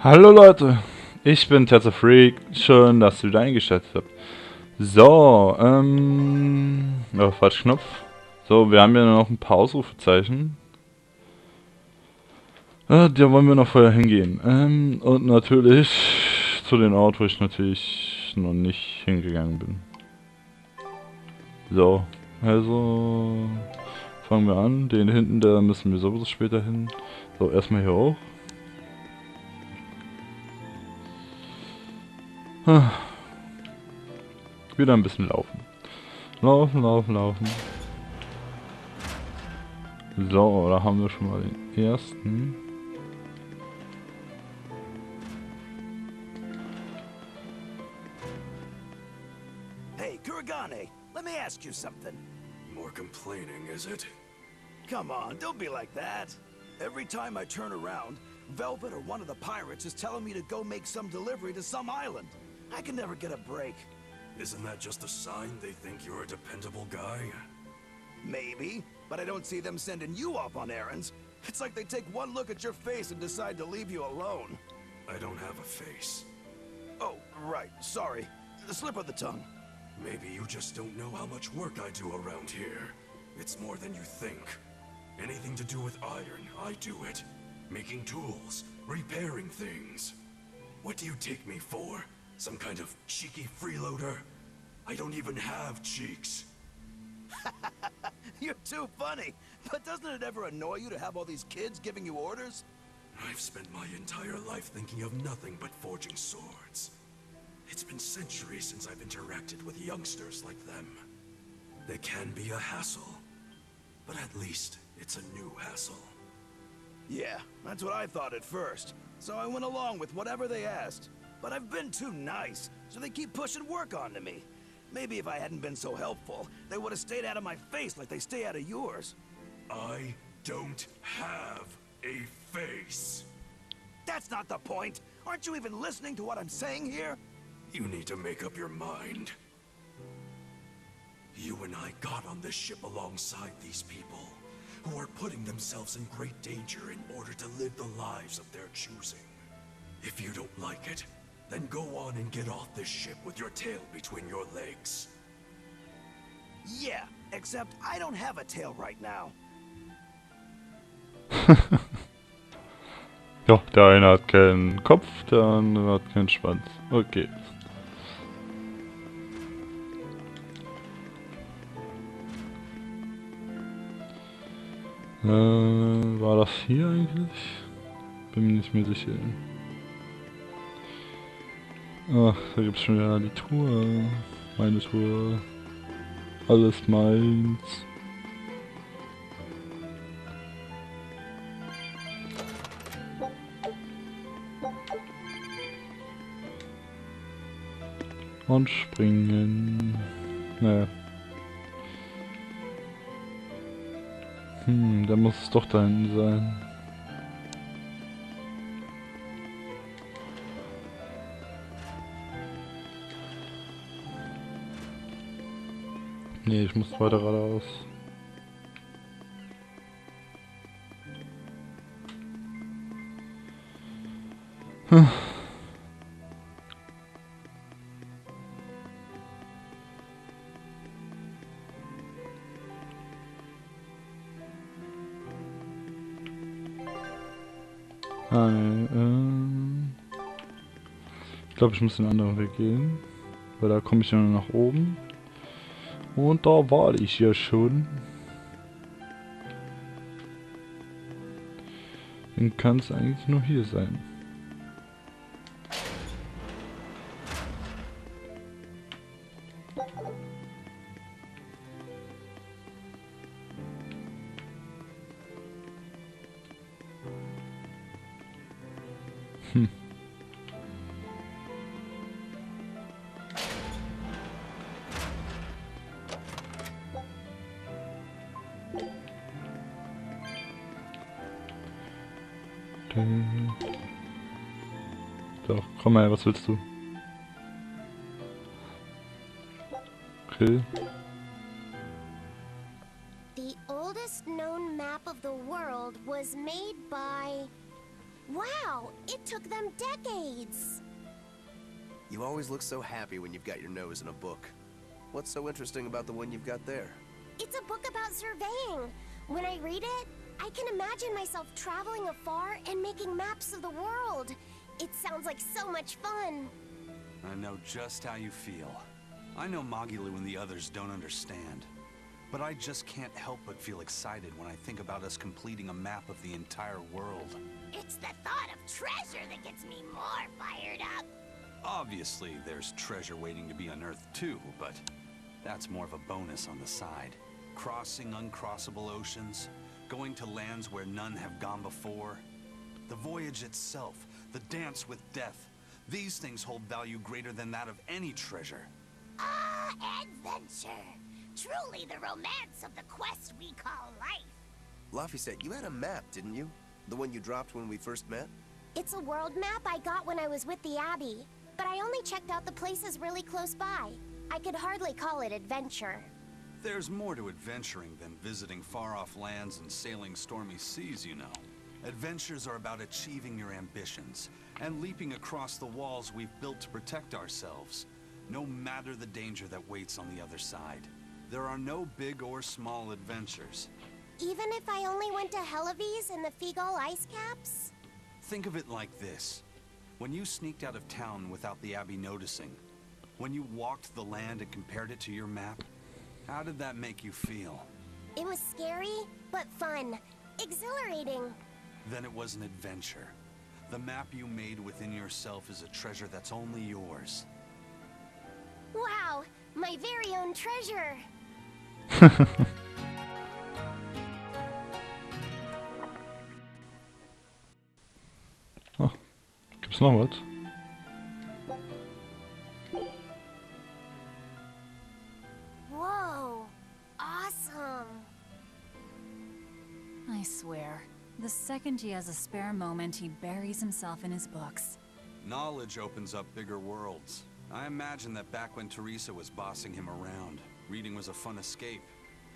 Hallo Leute, ich bin Tales of Freak, schön, dass ihr wieder eingeschaltet habt. So, oh, falsch Knopf. So, wir haben ja noch ein paar Ausrufezeichen. Da wollen wir noch vorher hingehen. Und natürlich zu den Ort, wo ich natürlich noch nicht hingegangen bin. So, also fangen wir an. Den hinten, da müssen wir sowieso später hin. So, erstmal hier hoch. Wieder ein bisschen laufen. Laufen, laufen, laufen. So, da haben wir schon mal den ersten. Hey, Kuragane, let me ask you something. More complaining, is it? Come on, don't be like that. Every time I turn around, Velvet or one of the pirates is telling me to go make some delivery to some island. I can never get a break. Isn't that just a sign they think you're a dependable guy? Maybe, but I don't see them sending you off on errands. It's like they take one look at your face and decide to leave you alone. I don't have a face. Oh, right, sorry. The slip of the tongue. Maybe you just don't know how much work I do around here. It's more than you think. Anything to do with iron, I do it. Making tools, repairing things. What do you take me for? Some kind of cheeky freeloader? I don't even have cheeks. You're too funny. But doesn't it ever annoy you to have all these kids giving you orders? I've spent my entire life thinking of nothing but forging swords. It's been centuries since I've interacted with youngsters like them. They can be a hassle, but at least it's a new hassle. Yeah, that's what I thought at first. So I went along with whatever they asked. But I've been too nice, so they keep pushing work onto me. Maybe if I hadn't been so helpful, they would have stayed out of my face like they stay out of yours. I don't have a face. That's not the point. Aren't you even listening to what I'm saying here? You need to make up your mind. You and I got on this ship alongside these people, who are putting themselves in great danger in order to live the lives of their choosing. If you don't like it, then go on and get off this ship with your tail between your legs. Yeah, except I don't have a tail right now. Ja, der eine hat keinen Kopf, der andere hat keinen Schwanz. Okay. War das hier eigentlich? Bin mir nicht mehr sicher. Ach, da gibt's schon wieder die Tour. Meine Tour. Alles meins. Und springen. Naja. Da muss es doch da hinten sein. Nee, ich muss weiter geradeaus. Ich glaube, ich muss den anderen Weg gehen. Weil da komme ich ja nur nach oben. Und da war ich ja schon. Dann kann es eigentlich nur hier sein. Doch, komm mal, was willst du? Okay. The oldest known map of the world was made by Wow, it took them decades. You always look so happy when you've got your nose in a book. What's so interesting about the one you've got there? It's a book about surveying. When I read it, I can imagine myself traveling afar and making maps of the world. It sounds like so much fun. I know just how you feel. I know Magilu and the others don't understand. But I just can't help but feel excited when I think about us completing a map of the entire world. It's the thought of treasure that gets me more fired up. Obviously, there's treasure waiting to be unearthed too, but that's more of a bonus on the side. Crossing uncrossable oceans, going to lands where none have gone before. The voyage itself, the dance with death, these things hold value greater than that of any treasure. Ah, adventure. Truly the romance of the quest we call life. Laphicet, you had a map, didn't you? The one you dropped when we first met? It's a world map I got when I was with the Abbey, but I only checked out the places really close by. I could hardly call it adventure. There's more to adventuring than visiting far-off lands and sailing stormy seas, you know. Adventures are about achieving your ambitions and leaping across the walls we've built to protect ourselves, no matter the danger that waits on the other side. There are no big or small adventures. Even if I only went to Helavies and the Figal ice caps? Think of it like this. When you sneaked out of town without the Abbey noticing, when you walked the land and compared it to your map, how did that make you feel? It was scary, but fun. Exhilarating. Then it was an adventure. The map you made within yourself is a treasure that's only yours. Wow, my very own treasure. Oh, gibt's noch was? Whoa, awesome. I swear, the second he has a spare moment, he buries himself in his books. Knowledge opens up bigger worlds. I imagine that back when Teresa was bossing him around, reading was a fun escape,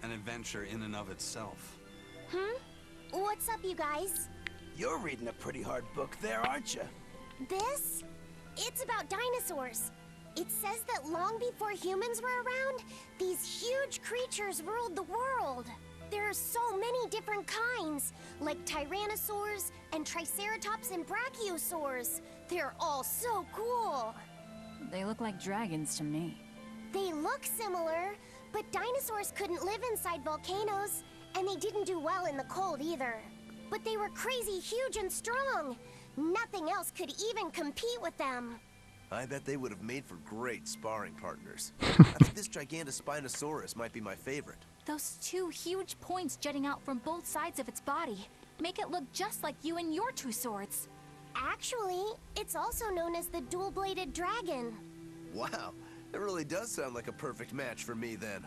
an adventure in and of itself. What's up, you guys? You're reading a pretty hard book there, aren't you? This? It's about dinosaurs. It says that long before humans were around, these huge creatures ruled the world. There are so many different kinds, like tyrannosaurs and triceratops and brachiosaurs. They're all so cool. They look like dragons to me. They look similar, but dinosaurs couldn't live inside volcanoes, and they didn't do well in the cold either. But they were crazy huge and strong. Nothing else could even compete with them. I bet they would have made for great sparring partners. I think this Gigantospinosaurus might be my favorite. Those two huge points jutting out from both sides of its body make it look just like you and your two swords. Actually, it's also known as the dual-bladed dragon. Wow, that really does sound like a perfect match for me then.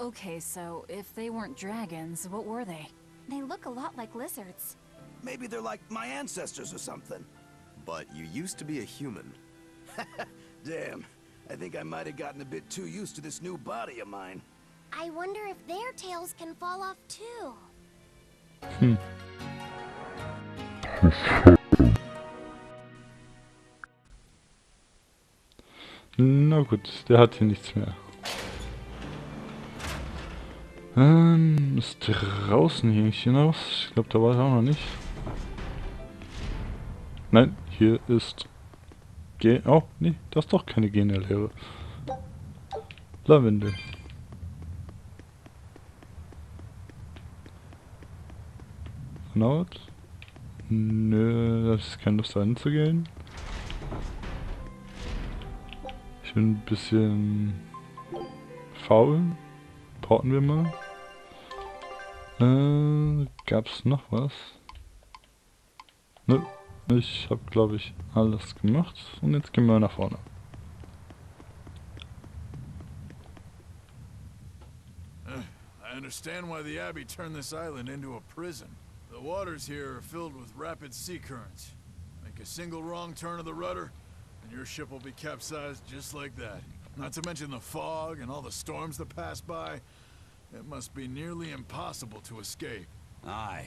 Okay, so if they weren't dragons, what were they? They look a lot like lizards. Maybe they're like my ancestors or something. But you used to be a human. Damn, I think I might have gotten a bit too used to this new body of mine. I wonder if their tails can fall off too. Na gut, der hat hier nichts mehr. Ist draußen hier eigentlich hinaus? Ich glaube, da war er auch noch nicht. Nein, hier ist... Oh, nee, das ist doch keine Gene-Lehre. Lavendel. Not? Nö, das ist keine Lust, da hinzugehen. Ich bin ein bisschen faul. Porten wir mal. Gab's noch was? Nö, ich habe, glaube ich, alles gemacht. Und jetzt gehen wir nach vorne. I understand why the Abbey turned this island into a prison. The waters here are filled with rapid sea currents. Make a single wrong turn of the rudder, and your ship will be capsized just like that. Not to mention the fog and all the storms that pass by. It must be nearly impossible to escape. Aye.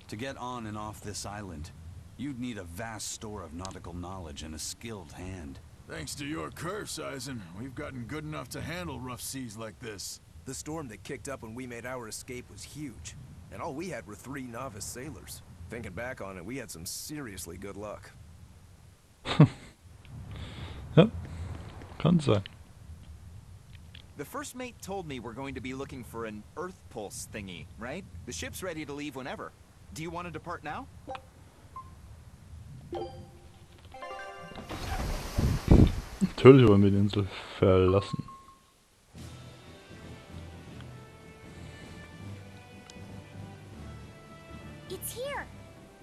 To get on and off this island, You'd need a vast store of nautical knowledge and a skilled hand. Thanks to your curse, Eisen, we've gotten good enough to handle rough seas like this. The storm that kicked up when we made our escape was huge, and all we had were 3 novice sailors. Thinking back on it, we had some seriously good luck. Ja, kann sein. The first mate told me we're going to be looking for an Earth Pulse thingy, right? The ship's ready to leave whenever. Do you want to depart now? Natürlich wollen wir die Insel verlassen. It's here.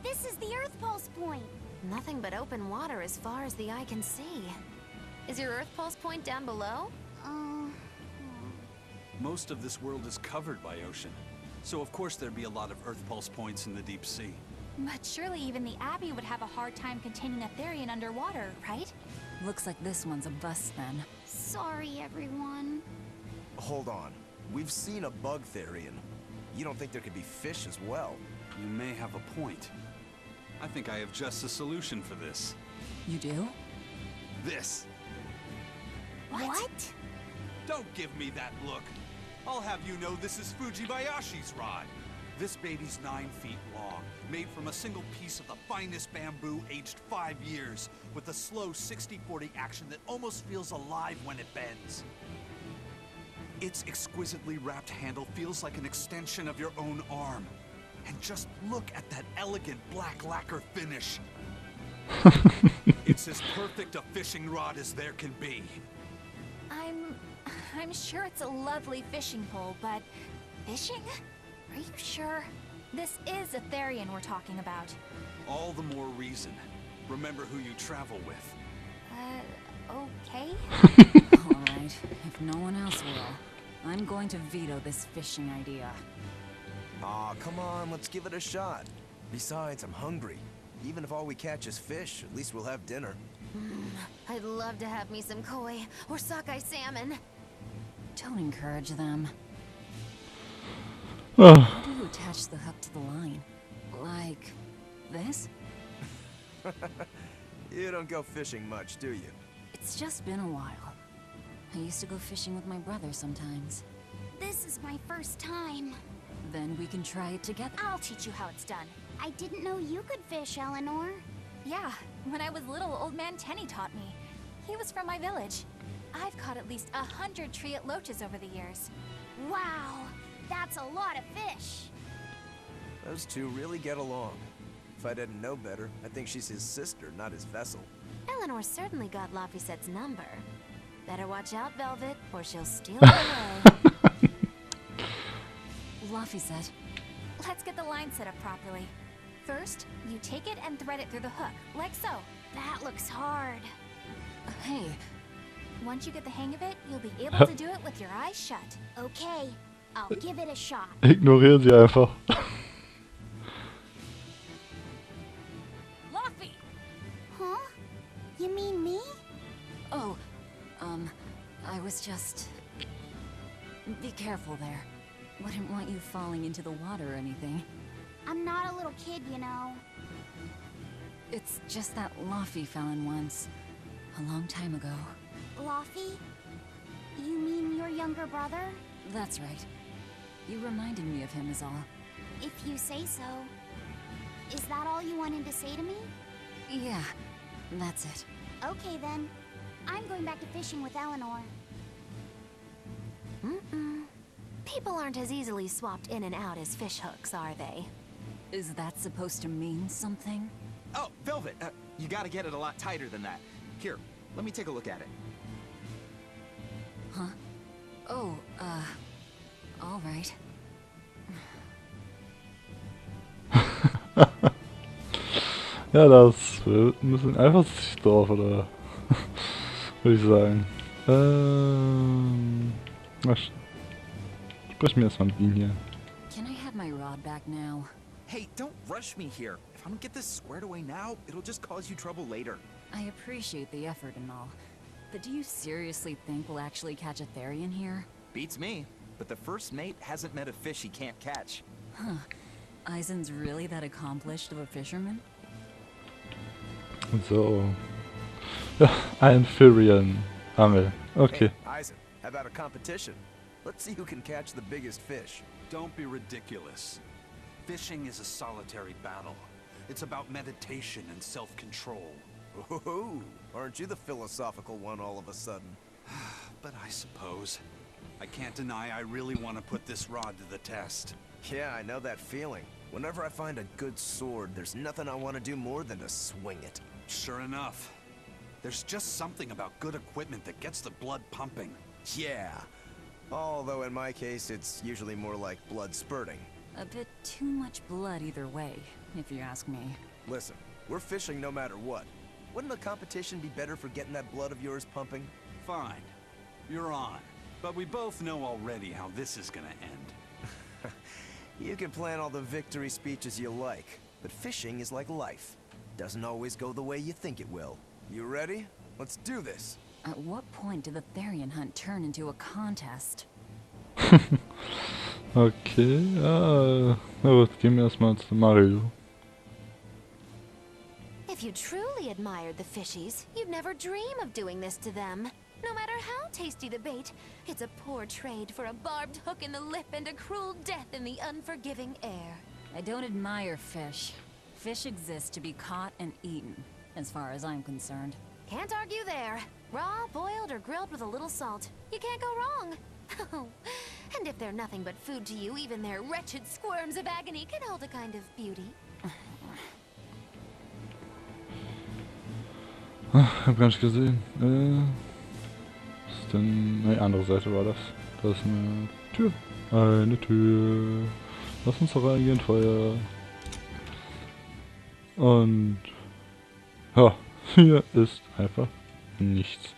This is the Earth Pulse point. Nothing but open water as far as the eye can see. Is your Earth Pulse point down below? Most of this world is covered by ocean, so of course there'd be a lot of Earth Pulse points in the deep sea. But surely even the Abbey would have a hard time containing a Therian underwater, right? Looks like this one's a bust then. Sorry, everyone. Hold on. We've seen a bug Therian. You don't think there could be fish as well? You may have a point. I think I have just a solution for this. You do? This. What? Don't give me that look. I'll have you know this is Fujibayashi's rod. This baby's 9 feet long, made from a single piece of the finest bamboo aged 5 years, with a slow 60-40 action that almost feels alive when it bends. Its exquisitely wrapped handle feels like an extension of your own arm. And just look at that elegant black lacquer finish. It's as perfect a fishing rod as there can be. I'm sure it's a lovely fishing pole, but fishing? Are you sure? This is a Therian we're talking about. All the more reason. Remember who you travel with. Okay? Alright, if no one else will, I'm going to veto this fishing idea. Aw, come on, let's give it a shot. Besides, I'm hungry. Even if all we catch is fish, at least we'll have dinner. I'd love to have me some koi or sockeye salmon. Don't encourage them. Ah, How do you attach the hook to the line? Like this? You don't go fishing much, do you? It's just been a while. I used to go fishing with my brother sometimes. This is my first time. Then we can try it together. I'll teach you how it's done. I didn't know you could fish, Eleanor. Yeah, when I was little, old man Tenny taught me. He was from my village. I've caught at least 100 triate loaches over the years. Wow, that's a lot of fish. Those two really get along. If I didn't know better, I think she's his sister, not his vessel. Eleanor certainly got Lafisette's number. Better watch out, Velvet, or she'll steal it away. Lafisette. Let's get the line set up properly. First, you take it and thread it through the hook, like so. That looks hard. Hey, Once you get the hang of it, you'll be able to do it with your eyes shut. Okay, I'll give it a shot. ignorieren sie einfach. Luffy! Huh? You mean me? oh, I was just... Be careful there. Wouldn't want you falling into the water or anything. I'm not a little kid, you know. It's just that Laffy fell in once. A long time ago. Laffy? You mean your younger brother? That's right. You reminded me of him is all. If you say so. Is that all you wanted to say to me? Yeah, that's it. Okay then. I'm going back to fishing with Eleanor. People aren't as easily swapped in and out as fish hooks, are they? Is that supposed to mean something? Oh, Velvet, you gotta get it a lot tighter than that. Here, let me take a look at it. Huh? Oh, all right. Ja, das wird ein bisschen eifersüchtig drauf, oder? Würde ich sagen. Sprich mir erstmal mit ihm hier. Can I have my rod back now? Hey, don't rush me here. If I don't get this squared away now, it'll just cause you trouble later. I appreciate the effort and all. But do you seriously think we'll actually catch a Therian here? Beats me. But the first mate hasn't met a fish he can't catch. Huh. Eisen's really that accomplished of a fisherman? So. Ja, ein Ferienangel. Okay. Hey, Isaac, how about a competition? Let's see who can catch the biggest fish. Don't be ridiculous. Fishing is a solitary battle. It's about meditation and self-control. Ooh, aren't you the philosophical one all of a sudden? But I suppose. I can't deny I really want to put this rod to the test. Yeah, I know that feeling. Whenever I find a good sword, there's nothing I want to do more than to swing it. Sure enough. There's just something about good equipment that gets the blood pumping. Yeah. Although in my case, it's usually more like blood spurting. A bit too much blood either way, if you ask me. Listen, we're fishing no matter what. Wouldn't a competition be better for getting that blood of yours pumping? Fine. You're on. But we both know already how this is gonna end. You can plan all the victory speeches you like, but fishing is like life. Doesn't always go the way you think it will. You ready? Let's do this. At what point did the Therian hunt turn into a contest? Okay, na gut, gehen wir erstmal zu Mario. If you truly admired the fishies, you'd never dream of doing this to them. No matter how tasty the bait, it's a poor trade for a barbed hook in the lip and a cruel death in the unforgiving air. I don't admire fish. Fish exist to be caught and eaten, as far as I'm concerned. Can't argue there. Raw, boiled, or grilled with a little salt. You can't go wrong. Oh, and if they're nothing but food to you, even their wretched squirms of agony can hold a kind of beauty. Hab gar nicht gesehen. Was ist denn? Ne, andere Seite war das. Da ist eine Tür. Eine Tür. Lass uns da reingehen, Feuer. Und ja, hier ist einfach nichts.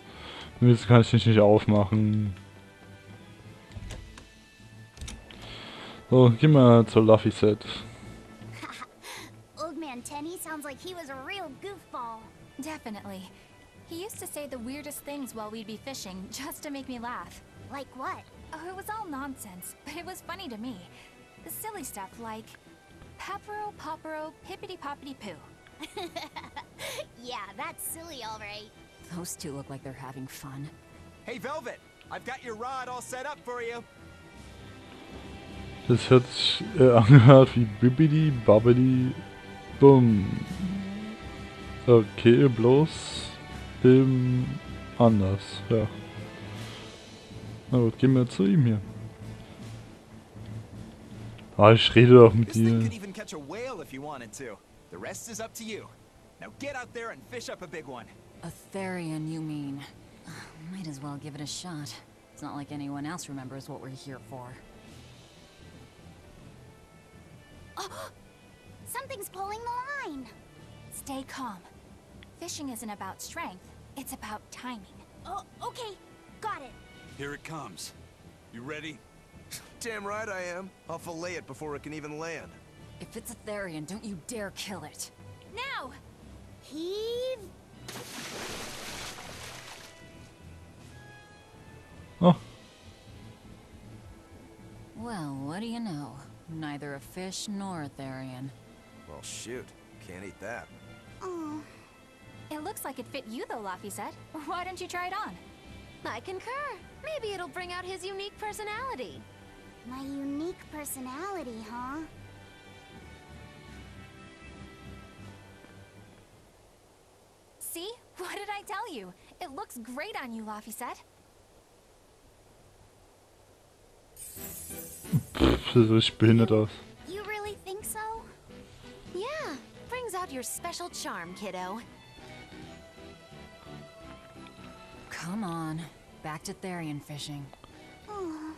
Und jetzt kann ich dich nicht aufmachen. So, geh mal zur Luffy Set. Old Man Tenny sounds like he was a real goofball. Definitely. He used to say the weirdest things while we'd be fishing, just to make me laugh. Like what? Oh, it was all nonsense, but it was funny to me. The silly stuff like... Papero, popero, pippity-poppity-poo. Yeah, that's silly, all right. Those two look like they're having fun. Hey, Velvet! I've got your rod all set up for you. Das hört sich angehört wie Bibbidi Babbidi Bum. Okay, bloß eben anders, ja. Na gut, gehen wir zu ihm hier. Ah, ich rede doch mit This thing dir. could even catch a whale if you wanted to. The rest is up to you. Now get out there and fish up a big one. A Therian, you mean? Might as well give it a shot. It's not like anyone else remembers what we're here for. Oh, something's pulling the line. Stay calm. Fishing isn't about strength, it's about timing. Oh, okay. Got it. Here it comes. You ready? Damn right I am. I'll fillet it before it can even land. If it's a Therian, don't you dare kill it. Now! Heave. Oh, Well, what do you know? Neither a fish nor a Therian. Well, shoot. Can't eat that. Oh, It looks like it fit you though, Laffy said. Why don't you try it on? I concur. Maybe it'll bring out his unique personality. my unique personality, huh? See? What did I tell you? It looks great on you, Laffy said. pff, das sieht richtig behindert aus. You really think so? Yeah, brings out your special charm, kiddo. Come on, back to Therian fishing. Oh.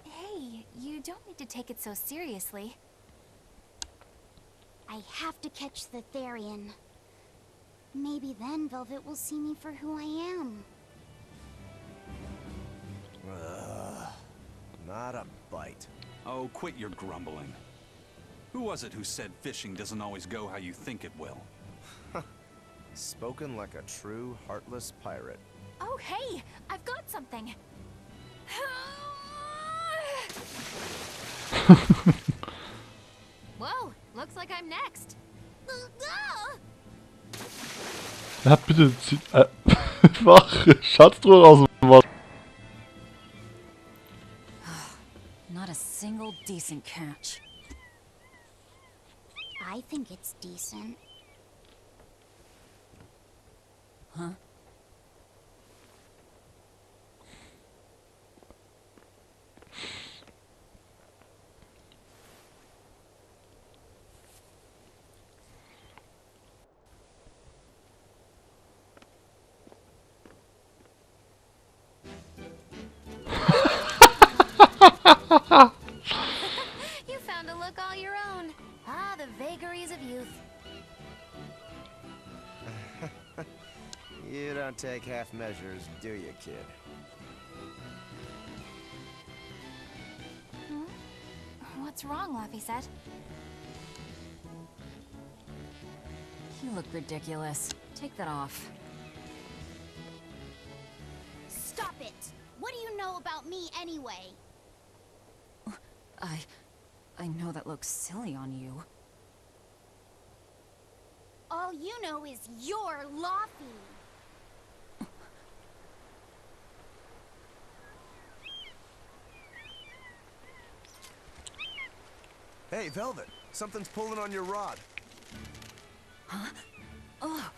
Hey, you don't need to take it so seriously. I have to catch the Therian. Maybe then Velvet will see me for who I am. Not a bite. Oh, quit your grumbling. Who was it who said fishing doesn't always go how you think it will? Spoken like a true, heartless pirate. Oh, hey! I've got something! Whoa, looks like I'm next. Ja, bitte zieh. Mach Schatztruhe aus dem Wasser. Not a single decent catch. I think it's decent. Huh? You found a look all your own. Ah, the vagaries of youth. You don't take half measures, do you, kid? What's wrong, Laphicet? You look ridiculous. Take that off. Stop it! What do you know about me anyway? I know that looks silly on you. All you know is you're Laffy. Hey, Velvet, something's pulling on your rod. Huh? Oh,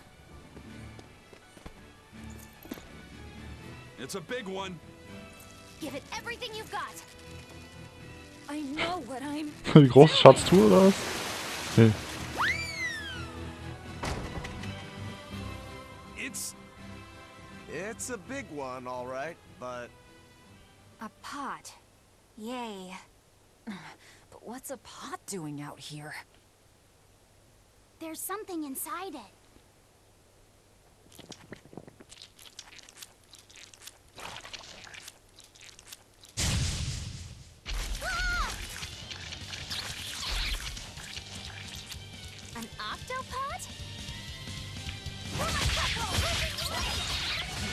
It's a big one. Give it everything you've got. I know what I'm... Die große Schatztruhe oder was? Nee. It's a big one, all right, but... A pot. Yay. But what's a pot doing out here? There's something inside it. An octopod? I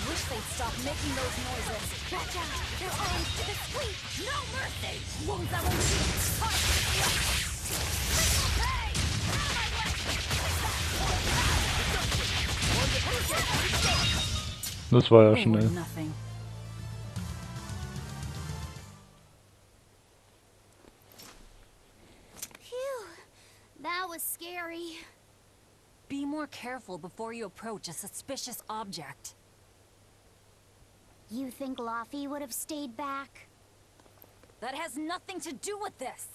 wish they'd stop making those noises. Watch out! Their arms to the squeak! No mercy! Won't that won't Das war ja They were schnell. nothing. Phew, that was scary. Be more careful before you approach a suspicious object. You think Laffy would have stayed back? That has nothing to do with this.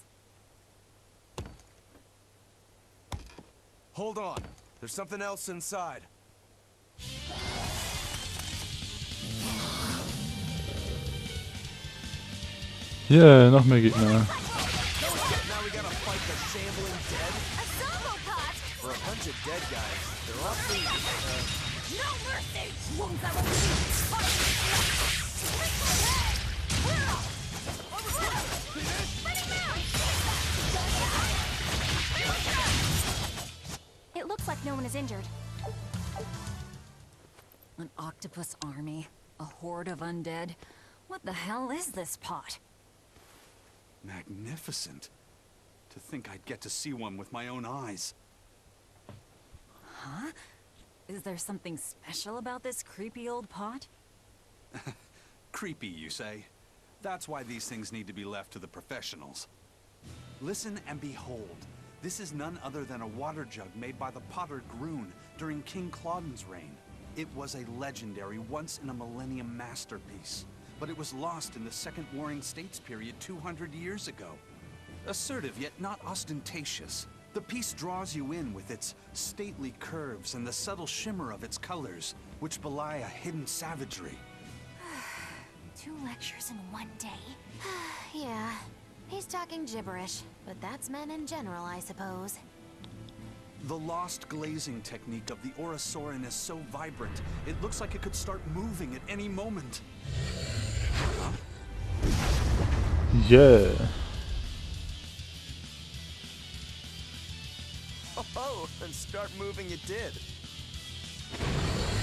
Hold on. There's something else inside. Yeah, noch mehr Gegner. Now we gotta fight the shambling dead? A zombopod! For a bunch of dead guys, they're awfully, No mercy! Won't that won't It looks like no one is injured. An octopus army? A horde of undead? What the hell is this pot? Magnificent. To think I'd get to see one with my own eyes. Huh? Is there something special about this creepy old pot? Creepy, you say? That's why these things need to be left to the professionals. Listen and behold. This is none other than a water jug made by the potter Groon during King Clauden's reign. It was a legendary, once-in-a-millennium masterpiece, but it was lost in the Second Warring States period 200 years ago. Assertive yet not ostentatious, the piece draws you in with its stately curves and the subtle shimmer of its colors, which belie a hidden savagery. 2 lectures in one day. Yeah, he's talking gibberish, but that's men in general, I suppose. The lost glazing technique of the Orosaurin is so vibrant, it looks like it could start moving at any moment. Yeah. oh, and start moving it did.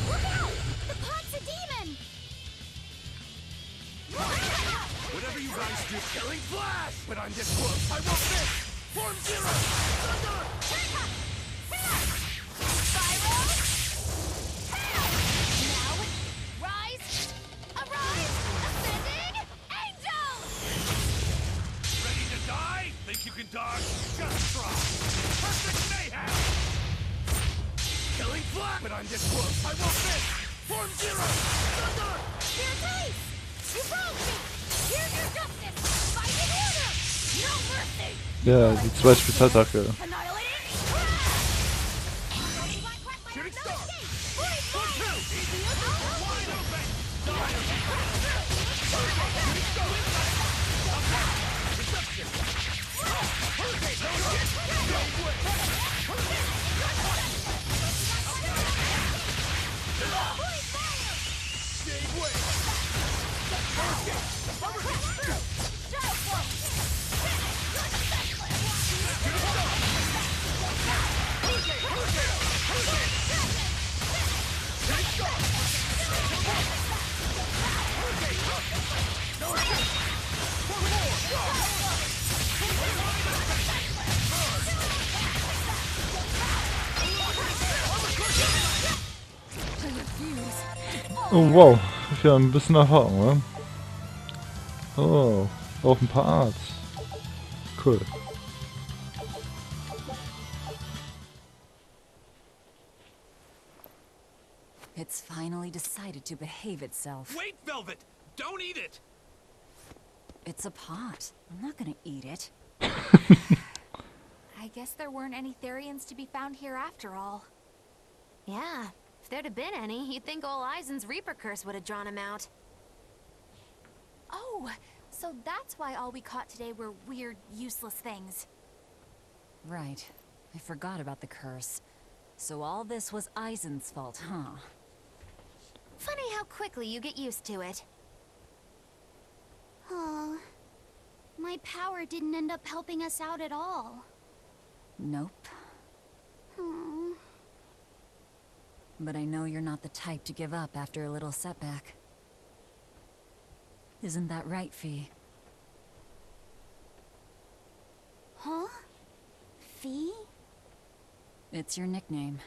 Look out! The pot's a demon! Wait Whatever you guys do, killing flash! But I'm this close, I won't miss! Form zero! Thunder! Spiral! Now, rise! Arise! Ascending! Angel! Ready to die? Think you can dodge? Just try! Perfect mayhem! Killing flash! But I'm this close, I won't miss! Form zero! Thunder! Here's Ace! You broke me! Here's your justice! Fighting order! No mercy! Ja, die zwei Spezialattacke. Annihilating! Shooting star! 1-2! Wide open! Shooting star! Reception! Hurricane! No way! Stay away! Hurricane! Oh wow, ich habe ein bisschen Erfahrung, oder? Oh, auch ein paar Arts. Cool. It's finally decided to behave itself. Wait, Velvet! Don't eat it! It's a pot. I'm not gonna eat it. I guess there weren't any Therians to be found here after all. Yeah, if there'd have been any, you'd think old Eisen's Reaper curse would have drawn him out. Oh, so that's why all we caught today were weird, useless things. Right. I forgot about the curse. So all this was Eisen's fault, huh? Funny how quickly you get used to it. Oh, my power didn't end up helping us out at all. Nope. Hmm. But I know you're not the type to give up after a little setback. Isn't that right, Fee? Huh? Fee? It's your nickname.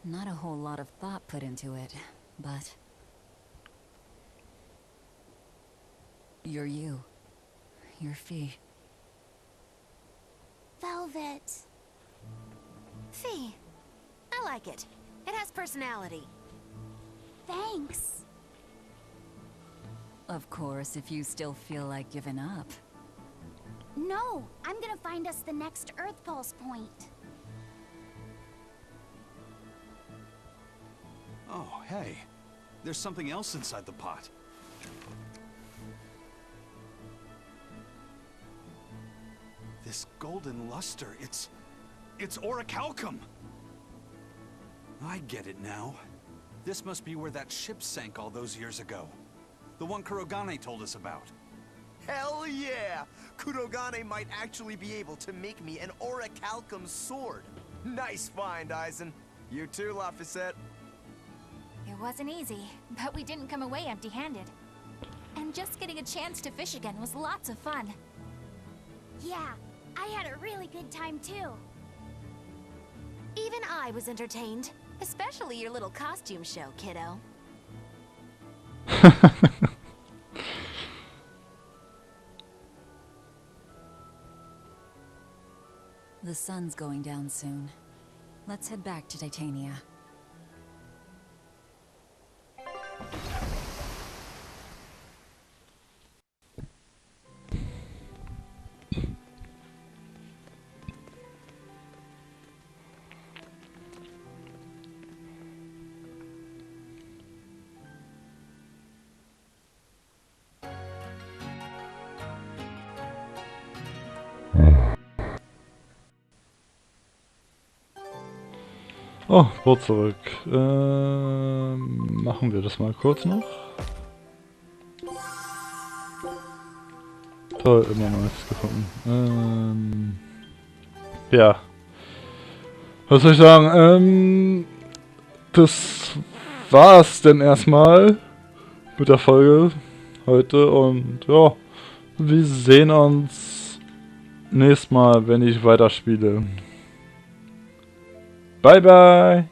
Not a whole lot of thought put into it, but... You're you. You're Fee. Velvet. Fee. I like it. It has personality. Thanks. Of course, if you still feel like giving up. No, I'm gonna find us the next Earth Pulse point. Oh, hey. There's something else inside the pot. This golden luster, it's orichalcum! I get it now. This must be where that ship sank all those years ago. The one Kurogane told us about. Hell yeah! Kurogane might actually be able to make me an orichalcum sword. Nice find, Eisen. You too, Laphicet. It wasn't easy, but we didn't come away empty-handed. And just getting a chance to fish again was lots of fun. Yeah, I had a really good time too. Even I was entertained. Especially your little costume show, kiddo. The sun's going down soon. Let's head back to Titania. Oh, Boot zurück. Machen wir das mal kurz noch. Toll, immer noch nichts gefunden. Ja. Was soll ich sagen? Das war's denn erstmal mit der Folge heute und ja. Wir sehen uns nächstes Mal, wenn ich weiterspiele. Bye, bye.